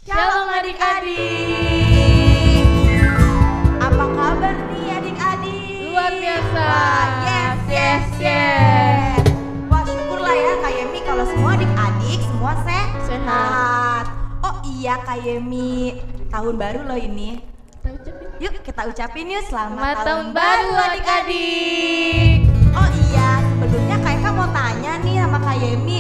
Shalom adik-adik. Apa kabar nih adik-adik? Luar biasa. Wah, yes. Wah, syukurlah ya Kak Yemi kalau semua adik-adik semua sehat. Oh iya Kak Yemi, tahun baru loh ini. Yuk kita ucapin yuk selamat tahun baru adik-adik. Oh iya, sebelumnya Kak mau tanya nih sama Kak Yemi.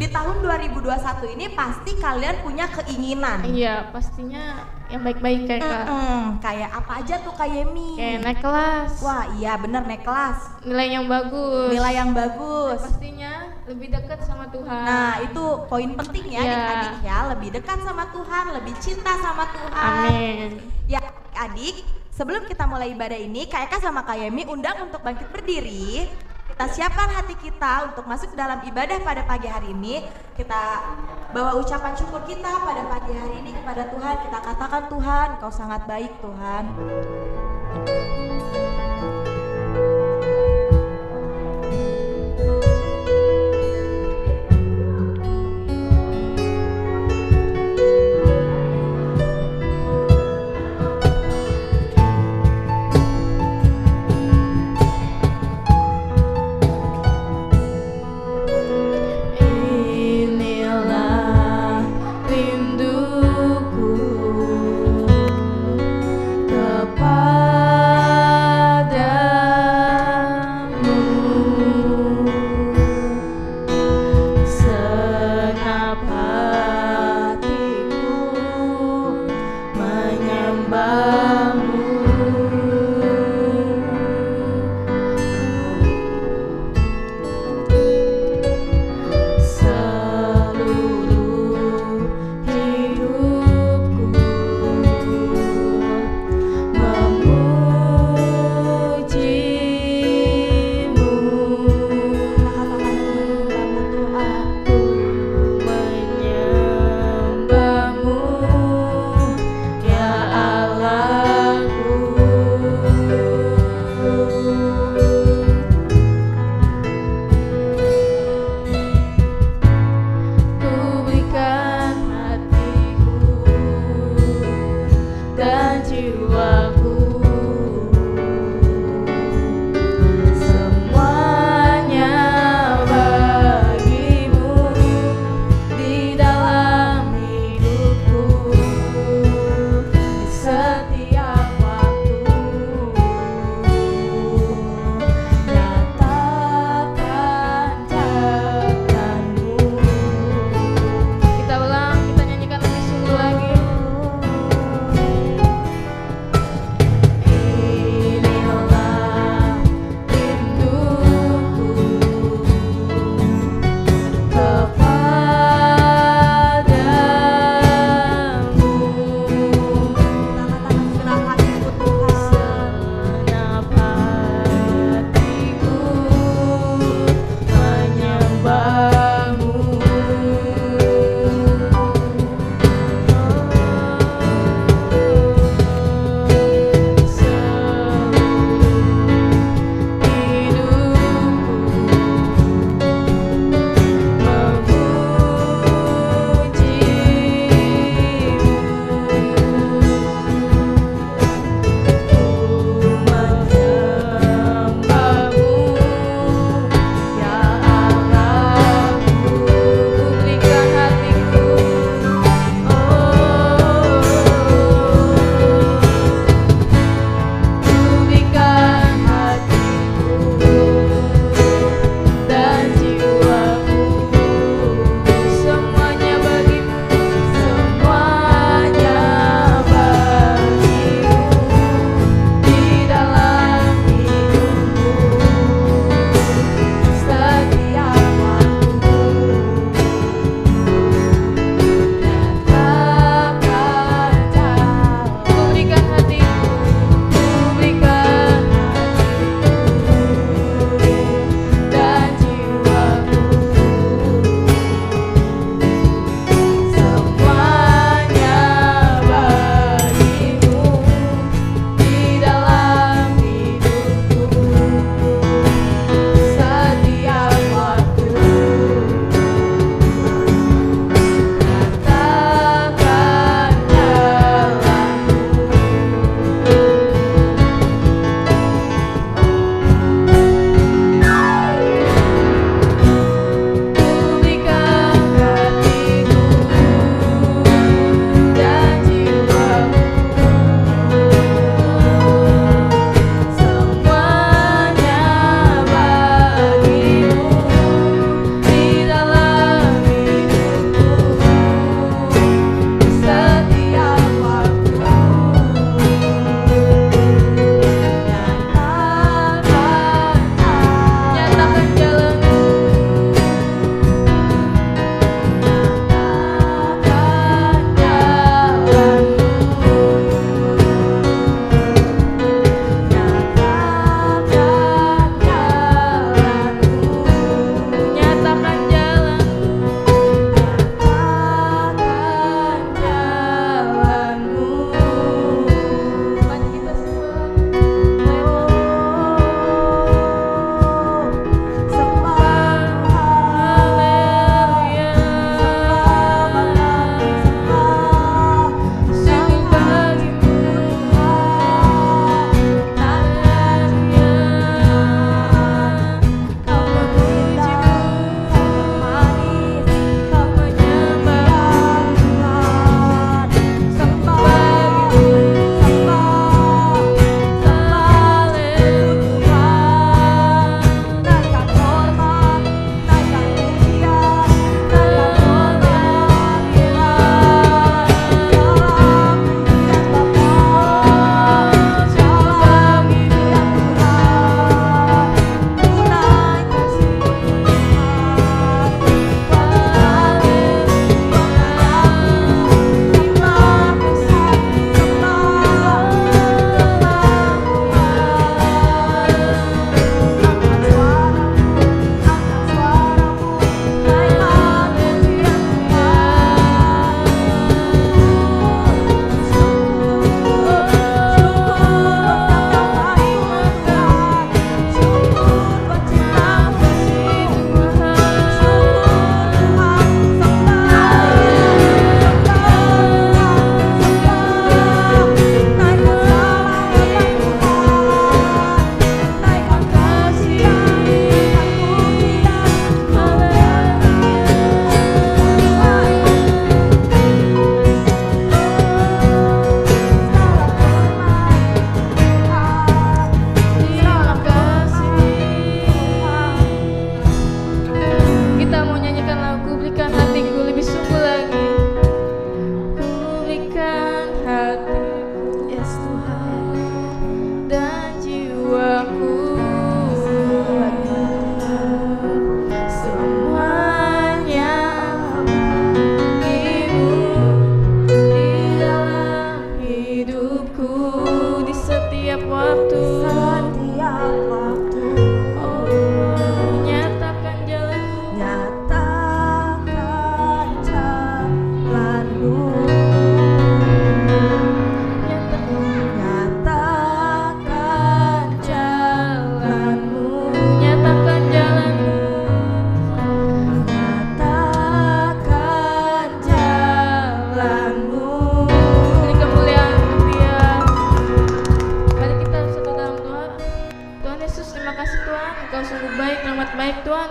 Di tahun 2021 ini pasti kalian punya keinginan. Iya, pastinya yang baik-baik kayak Kak. Kayak apa aja tuh Kak Yemi? Kayak naik kelas. Wah iya bener, naik kelas. Nilai yang bagus. Nilai yang bagus. Pastinya lebih dekat sama Tuhan. Nah itu poin penting ya Iya. adik-adik ya. Lebih dekat sama Tuhan, lebih cinta sama Tuhan. Amin. Ya adik, sebelum kita mulai ibadah ini Kak Eka sama Kak Yemi undang untuk bangkit berdiri. Kita siapkan hati kita untuk masuk ke dalam ibadah pada pagi hari ini. Kita bawa ucapan syukur kita pada pagi hari ini kepada Tuhan. Kita katakan, Tuhan, Kau sangat baik Tuhan. Inilah rinduku kepada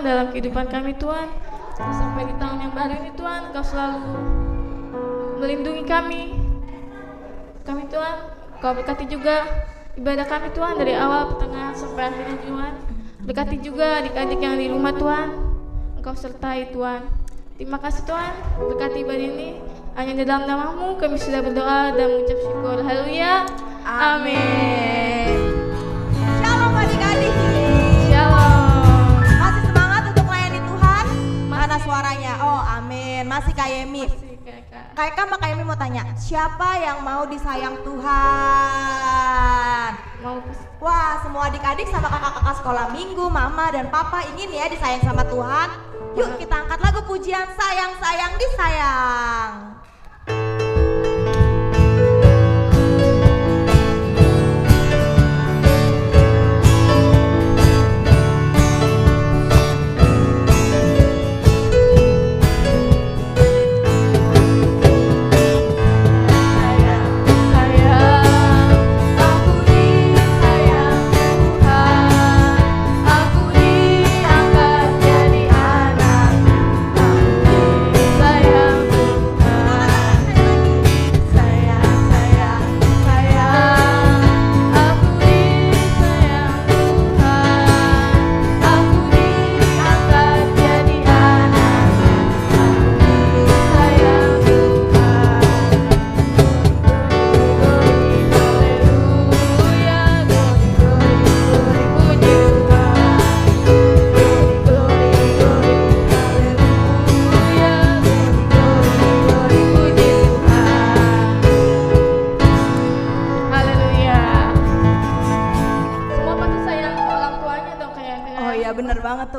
Tuhan dalam kehidupan kami Tuhan. Sampai di tahun yang baru ini Tuhan, Kau selalu melindungi kami Tuhan. Kau berkati juga ibadah kami Tuhan dari awal, pertengahan sampai akhirnya Tuhan. Berkati juga adik-adik yang di rumah Tuhan. Engkau sertai Tuhan. Terima kasih Tuhan, berkati ibadah ini. Hanya di dalam nama-Mu kami sudah berdoa dan mengucap syukur. Haleluya. Amin. Shalom adik-adik. Shalom. Masih semangat untuk melayani Tuhan? Mana Masih. suaranya? Oh amin. Masih Kak Yemi. Kak Kak Yemi mau tanya, siapa yang mau disayang Tuhan? Mau Wah, semua adik-adik sama kakak-kakak sekolah minggu, mama dan papa ingin ya disayang sama Tuhan. Yuk kita angkat lagu pujian Sayang Sayang Disayang.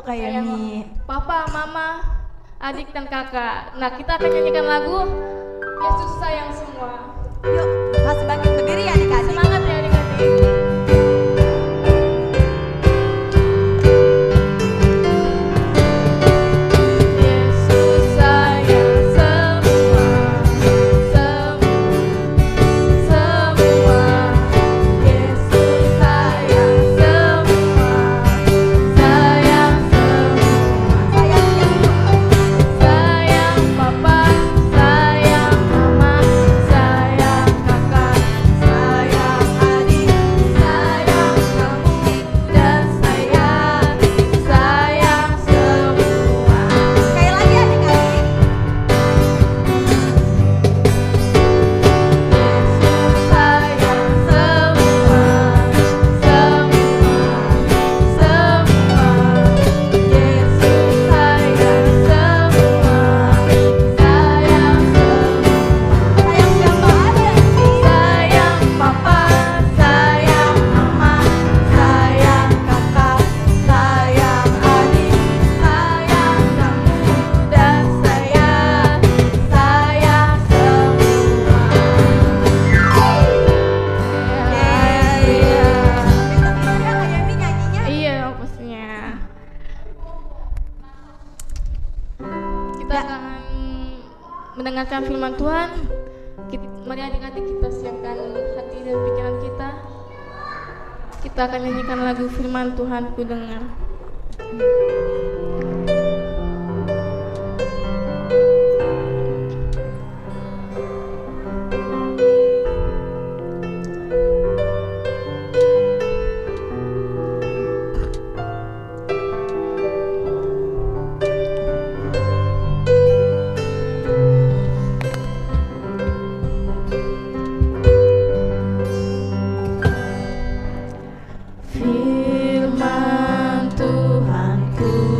Kak Yemi. Papa, mama, adik dan kakak. Nah, kita akan nyanyikan lagu Yesus Sayang Semua. Yuk, masih bangkit berdiri ya adik-adik. Semangat ya adik-adik. Mendengarkan firman Tuhan, mari adik-adik kita siapkan hati dan pikiran kita. Kita akan nyanyikan lagu firman Tuhan ku dengar. Firman Tuhan ku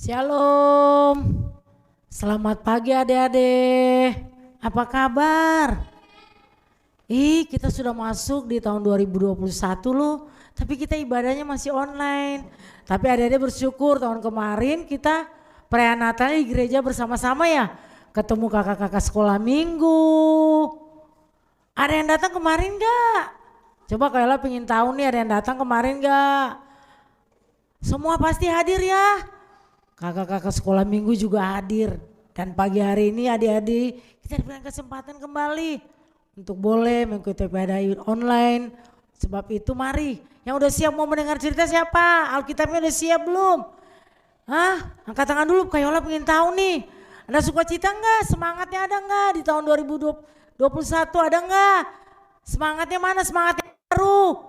Shalom. Selamat pagi adik-adik. Apa kabar? Kita sudah masuk di tahun 2021 loh. Tapi kita ibadahnya masih online. Tapi adik-adik bersyukur tahun kemarin kita perayaan Natal di gereja bersama-sama ya. Ketemu kakak-kakak sekolah minggu. Ada yang datang kemarin gak? Coba Kayla pengen tahu nih, ada yang datang kemarin gak? Semua pasti hadir ya. Kakak-kakak sekolah minggu juga hadir. Dan pagi hari ini adik-adik kita diberikan kesempatan kembali untuk boleh mengikuti ibadah online. Sebab itu mari, yang udah siap mau mendengar cerita siapa? Alkitabnya udah siap belum? Angkat tangan dulu, Kayola pengen tahu nih. Ada sukacita enggak? Semangatnya ada enggak di tahun 2021 ada enggak? Semangatnya mana? Semangatnya baru.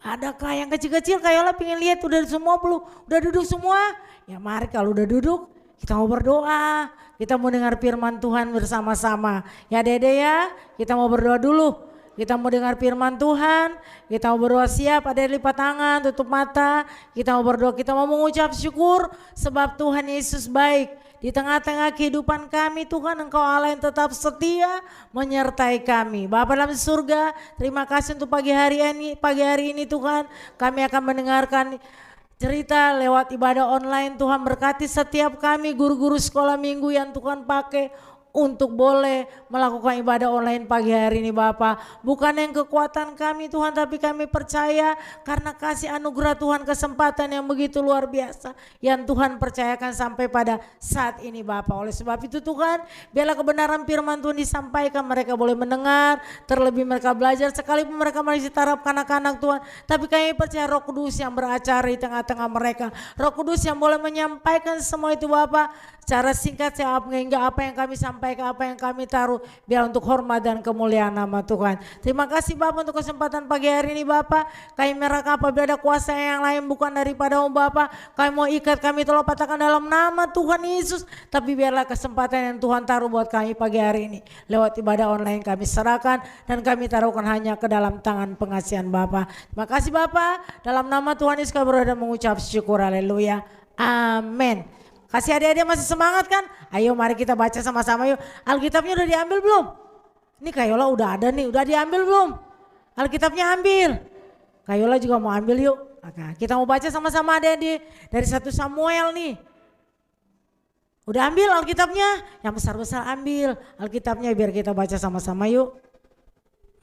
Adakah yang kecil-kecil Kayola pengen lihat udah semua belum? Udah duduk semua? Ya mari kalau udah duduk kita mau berdoa. Kita mau dengar firman Tuhan bersama-sama. Ya Dede ya, kita mau berdoa dulu. Kita mau dengar firman Tuhan, kita mau berdoa siap, ada yang lipat tangan, tutup mata. Kita mau berdoa, kita mau mengucap syukur sebab Tuhan Yesus baik. Di tengah-tengah kehidupan kami Tuhan, Engkau Allah yang tetap setia menyertai kami. Bapa dalam surga, terima kasih untuk pagi hari ini Tuhan. Kami akan mendengarkan cerita lewat ibadah online. Tuhan berkati setiap kami guru-guru sekolah minggu yang Tuhan pakai untuk boleh melakukan ibadah online pagi hari ini Bapa. Bukan yang kekuatan kami Tuhan, tapi kami percaya karena kasih anugerah Tuhan, kesempatan yang begitu luar biasa yang Tuhan percayakan sampai pada saat ini Bapa. Oleh sebab itu Tuhan, biarlah kebenaran firman Tuhan disampaikan, mereka boleh mendengar, terlebih mereka belajar, sekalipun mereka masih taraf kanak-kanak Tuhan, tapi kami percaya Roh Kudus yang beracara di tengah-tengah mereka, Roh Kudus yang boleh menyampaikan semua itu Bapa secara singkat sehingga apa yang kami sampaikan, apa yang kami taruh biar untuk hormat dan kemuliaan nama Tuhan. Terima kasih Bapak untuk kesempatan pagi hari ini Bapak. Kami meraka apabila ada kuasa yang lain bukan daripada Bapak, kami mau ikat, kami tolong patahkan dalam nama Tuhan Yesus. Tapi biarlah kesempatan yang Tuhan taruh buat kami pagi hari ini lewat ibadah online kami serahkan dan kami taruhkan hanya ke dalam tangan pengasihan Bapak. Terima kasih Bapak, dalam nama Tuhan Yesus kami berdoa dan mengucap syukur. Haleluya. Amin. Kasih adik-adik masih semangat kan? Ayo mari kita baca sama-sama yuk. Alkitabnya udah diambil belum? Ini Kayola udah ada nih, udah diambil belum? Alkitabnya ambil. Kayola juga mau ambil yuk. Oke, kita mau baca sama-sama adik-adik dari 1 Samuel nih. Udah ambil Alkitabnya? Yang besar-besar ambil Alkitabnya biar kita baca sama-sama yuk.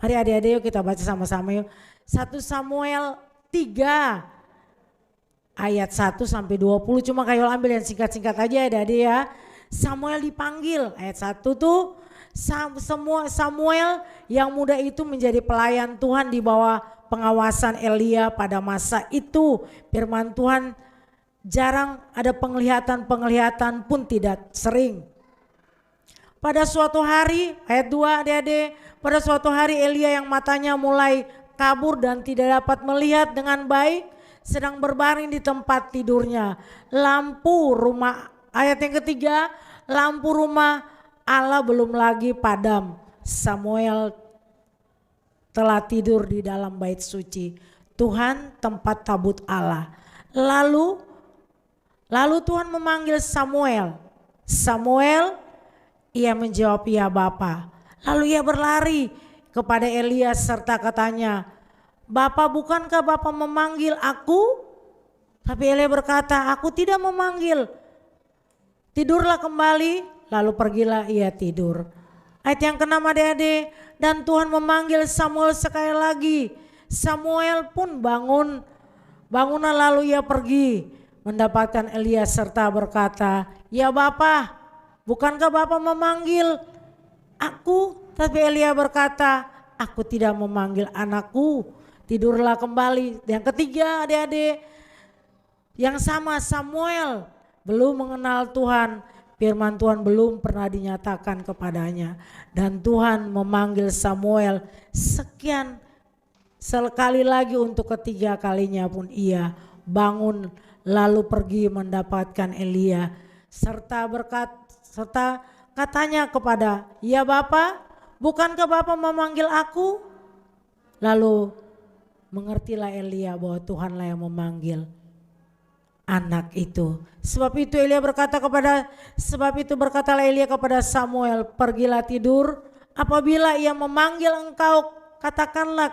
Mari adik-adik yuk kita baca sama-sama yuk. 1 Samuel 3. Ayat 1 sampai 20, cuma Kayola ambil yang singkat-singkat aja ya Dade ya. Samuel dipanggil, ayat 1 tuh Samuel yang muda itu menjadi pelayan Tuhan di bawah pengawasan Elia pada masa itu. Firman Tuhan jarang ada penglihatan pun tidak sering. Pada suatu hari, ayat 2 Dade, pada suatu hari Elia yang matanya mulai kabur dan tidak dapat melihat dengan baik sedang berbaring di tempat tidurnya. Lampu rumah, ayat yang ketiga, lampu rumah Allah belum lagi padam. Samuel telah tidur di dalam bait suci Tuhan, tempat tabut Allah. Lalu Tuhan memanggil Samuel. Samuel, ia menjawab, "Ya Bapa." Lalu ia berlari kepada Elia serta katanya, "Bapa, bukankah Bapa memanggil aku?" Tapi Elia berkata, "Aku tidak memanggil." Tidurlah kembali, lalu pergilah ia tidur. Ayat yang ke-6 adik-adik, dan Tuhan memanggil Samuel sekali lagi. Samuel pun bangunlah lalu ia pergi mendapatkan Elia serta berkata, "Ya Bapa, bukankah Bapa memanggil aku?" Tapi Elia berkata, "Aku tidak memanggil anakku." Tidurlah kembali. Yang ketiga adik-adik, yang sama Samuel belum mengenal Tuhan. Firman Tuhan belum pernah dinyatakan kepadanya. Dan Tuhan memanggil Samuel sekali lagi untuk ketiga kalinya pun ia bangun lalu pergi mendapatkan Elia. Serta katanya kepada, "Ya Bapa, bukankah Bapa memanggil aku?" Lalu mengertilah Elia bahwa Tuhanlah yang memanggil. anak itu. Sebab itu berkatalah Elia kepada Samuel, pergilah tidur, apabila ia memanggil engkau katakanlah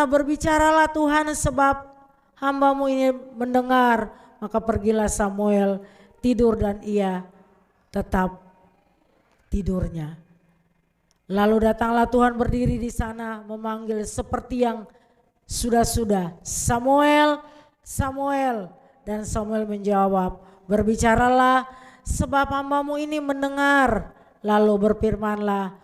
berbicaralah Tuhan sebab hambamu ini mendengar. Maka pergilah Samuel tidur dan ia tetap tidurnya. Lalu datanglah Tuhan berdiri di sana memanggil seperti yang sudah-sudah, Samuel, Samuel. Dan Samuel menjawab, berbicaralah sebab hambamu ini mendengar. Lalu berfirmanlah,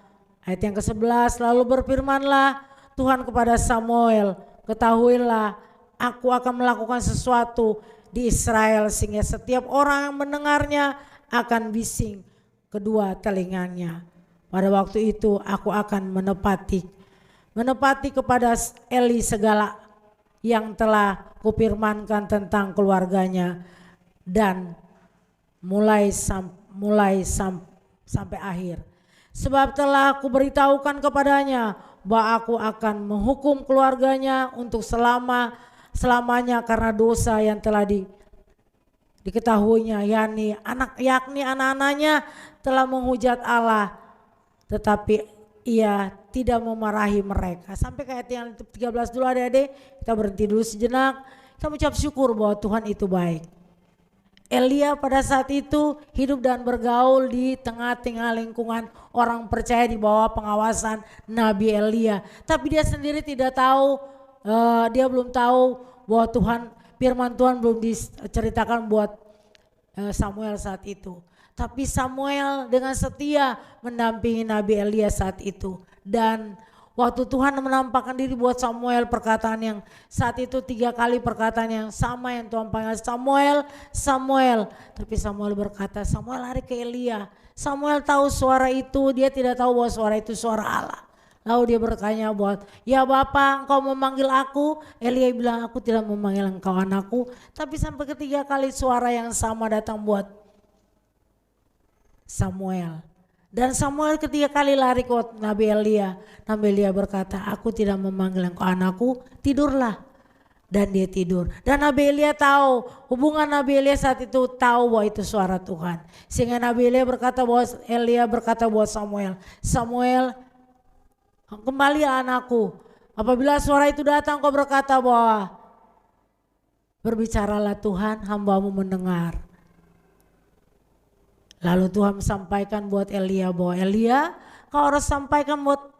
ayat yang ke-11, lalu berfirmanlah Tuhan kepada Samuel, ketahuilah aku akan melakukan sesuatu di Israel sehingga setiap orang yang mendengarnya akan bising kedua telinganya. Pada waktu itu aku akan menepati kepada Eli segala yang telah kupirmankan tentang keluarganya dan mulai sampai akhir. Sebab telah aku beritahukan kepadanya bahwa aku akan menghukum keluarganya untuk selamanya karena dosa yang telah diketahuinya, yakni anak-anaknya telah menghujat Allah, tetapi ia tidak memarahi mereka. Sampai ke ayat yang 13 dulu adik-adik, kita berhenti dulu sejenak, kita mengucap syukur bahwa Tuhan itu baik. Elia pada saat itu hidup dan bergaul di tengah-tengah lingkungan orang percaya di bawah pengawasan Nabi Elia. Tapi dia sendiri tidak tahu, dia belum tahu bahwa firman Tuhan belum diceritakan buat Samuel saat itu. Tapi Samuel dengan setia mendampingi Nabi Elia saat itu. Dan waktu Tuhan menampakkan diri buat Samuel, perkataan yang saat itu 3 kali perkataan yang sama yang Tuhan panggil, Samuel, Samuel. Tapi Samuel berkata, Samuel lari ke Elia. Samuel tahu suara itu, dia tidak tahu bahwa suara itu suara Allah. Lalu dia bertanya buat, ya Bapa engkau memanggil aku? Elia bilang, aku tidak memanggil engkau anakku. Tapi sampai ke 3 kali suara yang sama datang buat Samuel. Dan Samuel 3 kali lari ke Nabi Elia. Nabi Elia berkata, aku tidak memanggil engkau anakku, tidurlah. Dan dia tidur. Dan Nabi Elia tahu, hubungan Nabi Elia saat itu tahu bahwa itu suara Tuhan. Sehingga Nabi Elia berkata buat Samuel, Samuel, kembali anakku. Apabila suara itu datang kau berkata bahwa berbicaralah Tuhan, hambamu mendengar. Lalu Tuhan sampaikan buat Elia bahwa Elia, kau harus sampaikan buat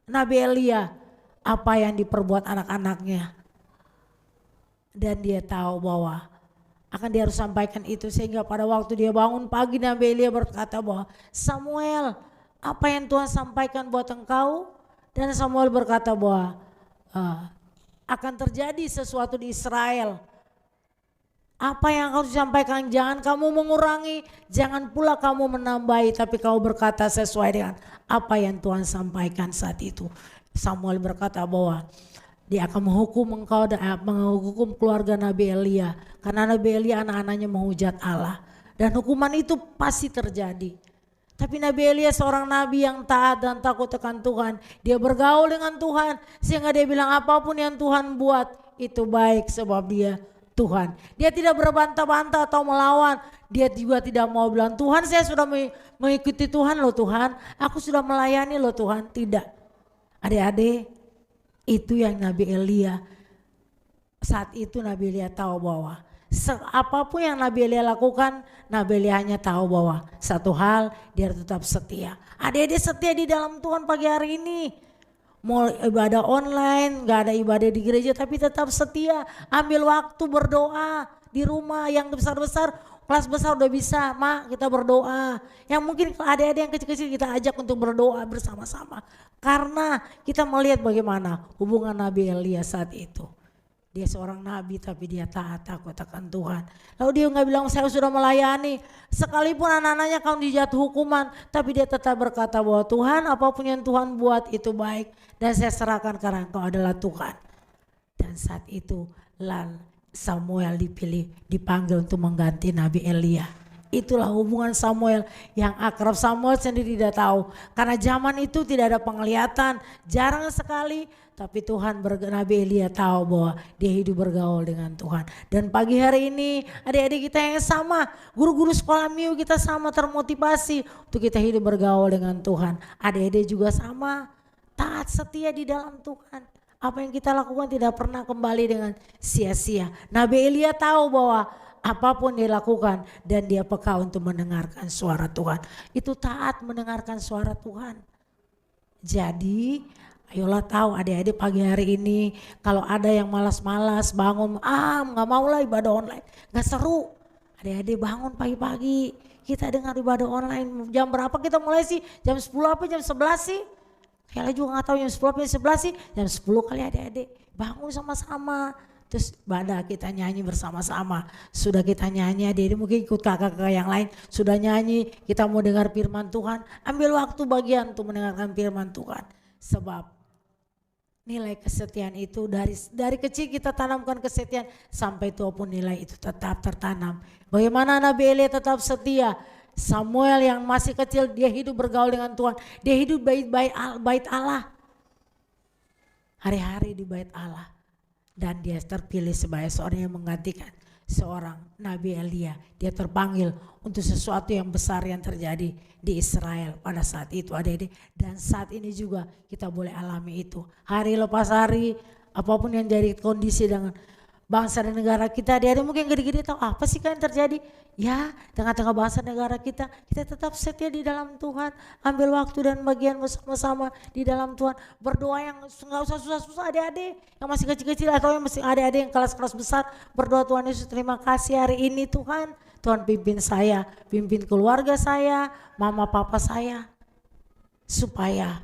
Nabi Elia apa yang diperbuat anak-anaknya. Dan dia tahu bahwa dia harus sampaikan itu, sehingga pada waktu dia bangun pagi Nabi Elia berkata bahwa Samuel, apa yang Tuhan sampaikan buat engkau? Dan Samuel berkata bahwa akan terjadi sesuatu di Israel. Apa yang kau sampaikan jangan kamu mengurangi, jangan pula kamu menambahi, tapi kau berkata sesuai dengan apa yang Tuhan sampaikan saat itu. Samuel berkata bahwa dia akan menghukum engkau dan menghukum keluarga Nabi Elia. Karena Nabi Elia anak-anaknya menghujat Allah. Dan hukuman itu pasti terjadi. Tapi Nabi Elia seorang nabi yang taat dan takut akan Tuhan. Dia bergaul dengan Tuhan sehingga dia bilang apapun yang Tuhan buat itu baik sebab dia Tuhan. Dia tidak berbantah-bantah atau melawan. Dia juga tidak mau bilang Tuhan saya sudah mengikuti Tuhan loh Tuhan. Aku sudah melayani loh Tuhan. Tidak. Adik-adik, itu yang Nabi Elia. Saat itu Nabi Elia tahu bahwa apapun yang Nabi Elia lakukan, Nabi Elia hanya tahu bahwa satu hal, dia tetap setia. Adik-adik setia di dalam Tuhan pagi hari ini. Mau ibadah online, gak ada ibadah di gereja, tapi tetap setia. Ambil waktu berdoa di rumah yang besar-besar, kelas besar udah bisa, Mak kita berdoa. Yang mungkin adik-adik yang kecil-kecil kita ajak untuk berdoa bersama-sama. Karena kita melihat bagaimana hubungan Nabi Elia saat itu. Dia seorang nabi tapi dia taat takut akan Tuhan. Lalu dia nggak bilang saya sudah melayani. Sekalipun anak-anaknya kamu dijatuh hukuman. Tapi dia tetap berkata bahwa Tuhan apapun yang Tuhan buat itu baik. Dan saya serahkan karena engkau adalah Tuhan. Dan saat itu Samuel dipanggil untuk mengganti Nabi Elia. Itulah hubungan Samuel yang akrab. Samuel sendiri tidak tahu. Karena zaman itu tidak ada penglihatan. Jarang sekali. Tapi Tuhan, Nabi Elia tahu bahwa dia hidup bergaul dengan Tuhan. Dan pagi hari ini adik-adik kita yang sama. Guru-guru sekolah MIU kita sama termotivasi. Untuk kita hidup bergaul dengan Tuhan. Adik-adik juga sama. Taat setia di dalam Tuhan. Apa yang kita lakukan tidak pernah kembali dengan sia-sia. Nabi Elia tahu bahwa apapun dia lakukan dan dia peka untuk mendengarkan suara Tuhan. Itu taat mendengarkan suara Tuhan. Jadi ayolah tahu adik-adik pagi hari ini kalau ada yang malas-malas bangun, nggak mau lah ibadah online, nggak seru. Adik-adik bangun pagi-pagi, kita dengar ibadah online. Jam berapa kita mulai sih? Jam 10 apa jam 11 sih? Kayaknya juga nggak tahu jam 10 apa jam 11 sih. Jam 10 kali adik-adik bangun sama-sama. Terus ibadah kita nyanyi bersama-sama. Sudah kita nyanyi, adik mungkin ikut kakak-kakak yang lain. Sudah nyanyi, kita mau dengar firman Tuhan. Ambil waktu bagian untuk mendengarkan firman Tuhan. Sebab nilai kesetiaan itu dari kecil kita tanamkan kesetiaan. Sampai tua pun nilai itu tetap tertanam. Bagaimana Nabi Elia tetap setia. Samuel yang masih kecil dia hidup bergaul dengan Tuhan. Dia hidup bait Allah. Hari-hari di bait Allah. Dan dia terpilih sebagai seorang yang menggantikan seorang Nabi Elia. Dia terpanggil untuk sesuatu yang besar yang terjadi di Israel pada saat itu adik-adik. Dan saat ini juga kita boleh alami itu. Hari lepas hari apapun yang jadi kondisi dengan bangsa dan negara kita. Dia mungkin gede-gede tahu apa sih kan yang terjadi. Ya tengah-tengah bangsa negara kita tetap setia di dalam Tuhan. Ambil waktu dan bagian bersama-sama di dalam Tuhan. Berdoa yang gak usah susah-susah adik-adik. Yang masih kecil-kecil atau yang masih adik-adik yang kelas-kelas besar. Berdoa Tuhan Yesus terima kasih hari ini Tuhan. Tuhan pimpin saya, pimpin keluarga saya, mama papa saya. Supaya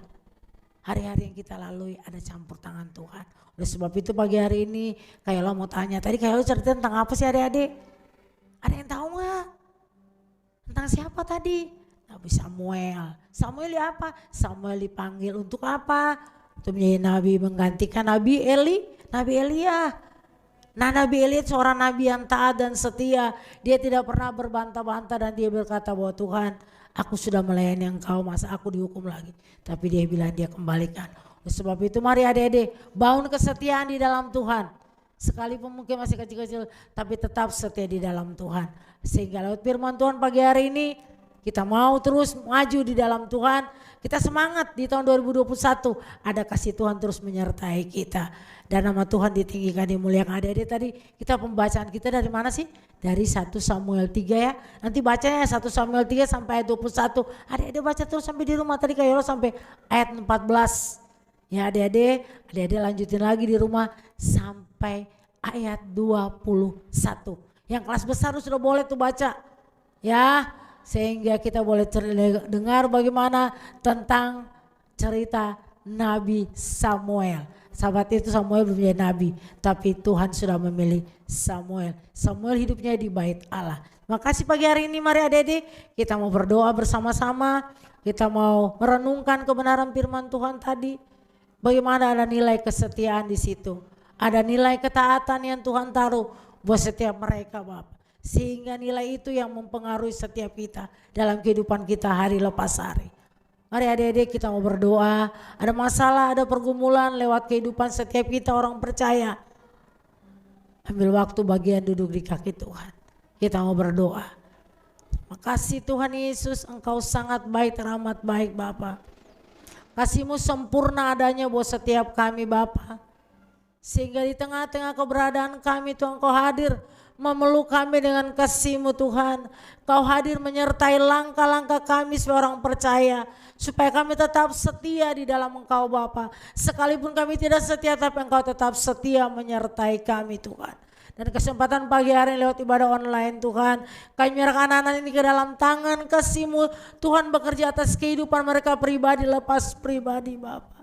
hari-hari yang kita lalui ada campur tangan Tuhan. Oleh sebab itu pagi hari ini kayak lo mau tanya. Tadi kayak lo cerita tentang apa sih adik-adik? Ada yang tahu nggak? Tentang siapa tadi? Nabi Samuel. Samuel apa? Samuel dipanggil untuk apa? Untuk menjadi nabi menggantikan Nabi Elia. Nah Nabi Elia seorang nabi yang taat dan setia. Dia tidak pernah berbantah-bantah dan dia berkata bahwa Tuhan aku sudah melayani engkau masa aku dihukum lagi. Tapi dia bilang dia kembalikan. Oleh sebab itu mari adik-adik bangun kesetiaan di dalam Tuhan. Sekalipun mungkin masih kecil-kecil tapi tetap setia di dalam Tuhan. Sehingga lewat firman Tuhan pagi hari ini kita mau terus maju di dalam Tuhan. Kita semangat di tahun 2021 ada kasih Tuhan terus menyertai kita. Dan nama Tuhan ditinggikan dimuliakan. Adik-adik tadi kita pembacaan kita dari mana sih? Dari 1 Samuel 3 ya. Nanti bacanya 1 Samuel 3 sampai ayat 21. Adik-adik baca terus sampai di rumah tadi kayak sampai ayat 14. Ya adik-adik lanjutin lagi di rumah sampai ayat 21. Yang kelas besar sudah boleh tuh baca. Ya, sehingga kita boleh dengar bagaimana tentang cerita Nabi Samuel. Sahabat itu Samuel belum menjadi nabi, tapi Tuhan sudah memilih Samuel. Samuel hidupnya di bait Allah. Makasih pagi hari ini mari adik-adik kita mau berdoa bersama-sama. Kita mau merenungkan kebenaran firman Tuhan tadi. Bagaimana ada nilai kesetiaan di situ. Ada nilai ketaatan yang Tuhan taruh buat setiap mereka Bapak. Sehingga nilai itu yang mempengaruhi setiap kita dalam kehidupan kita hari lepas hari. Mari adik-adik kita mau berdoa. Ada masalah, ada pergumulan lewat kehidupan setiap kita orang percaya. Ambil waktu bagian duduk di kaki Tuhan. Kita mau berdoa. Makasih Tuhan Yesus, Engkau sangat baik, rahmat baik Bapak. Kasih-Mu sempurna adanya buat setiap kami Bapa. Sehingga di tengah-tengah keberadaan kami Tuhan Kau hadir memeluk kami dengan kasih-Mu Tuhan. Kau hadir menyertai langkah-langkah kami sebagai orang percaya. Supaya kami tetap setia di dalam Engkau Bapa. Sekalipun kami tidak setia tapi Engkau tetap setia menyertai kami Tuhan. Dan kesempatan pagi hari lewat ibadah online Tuhan. Kami menyerahkan anak-anak ini ke dalam tangan kasih-Mu. Tuhan bekerja atas kehidupan mereka pribadi lepas pribadi Bapak.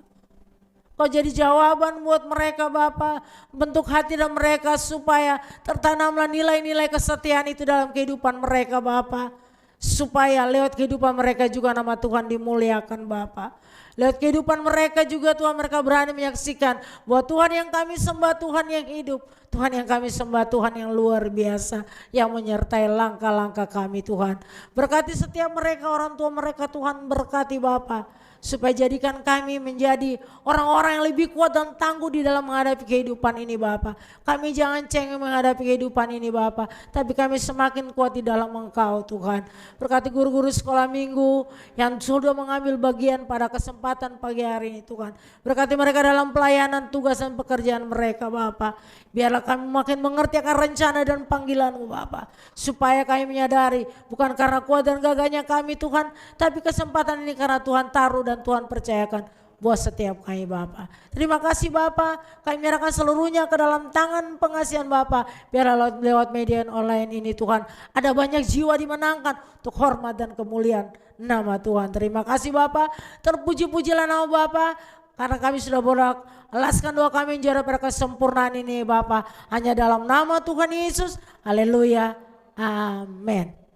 Kau jadi jawaban buat mereka Bapak. Bentuk hati dan mereka supaya tertanamlah nilai-nilai kesetiaan itu dalam kehidupan mereka Bapak. Supaya lewat kehidupan mereka juga nama Tuhan dimuliakan Bapak. Lewat kehidupan mereka juga Tuhan, mereka berani menyaksikan bahwa Tuhan yang kami sembah Tuhan yang hidup. Tuhan yang kami sembah Tuhan yang luar biasa, yang menyertai langkah-langkah kami Tuhan. Berkati setiap mereka, orang tua mereka Tuhan, berkati Bapa, supaya jadikan kami menjadi orang-orang yang lebih kuat dan tangguh di dalam menghadapi kehidupan ini Bapa. Kami jangan cengeng menghadapi kehidupan ini Bapa, tapi kami semakin kuat di dalam Engkau Tuhan. Berkati guru-guru sekolah minggu yang sudah mengambil bagian pada kesempatan pagi hari ini Tuhan. Berkati mereka dalam pelayanan, tugas dan pekerjaan mereka Bapa. Biarlah kami makin mengerti akan rencana dan panggilan-Mu Bapa, supaya kami menyadari bukan karena kuat dan gagahnya kami Tuhan, tapi kesempatan ini karena Tuhan taruh dan Tuhan percayakan buat setiap kami Bapa. Terima kasih Bapa, kami menyerahkan seluruhnya ke dalam tangan pengasihan Bapa. Biarlah lewat media online ini Tuhan, ada banyak jiwa dimenangkan untuk hormat dan kemuliaan nama Tuhan. Terima kasih Bapa, terpuji-pujilah nama Bapa, karena kami sudah alaskan doa kami menjadi pada kesempurnaan ini Bapa, hanya dalam nama Tuhan Yesus. Haleluya, amin.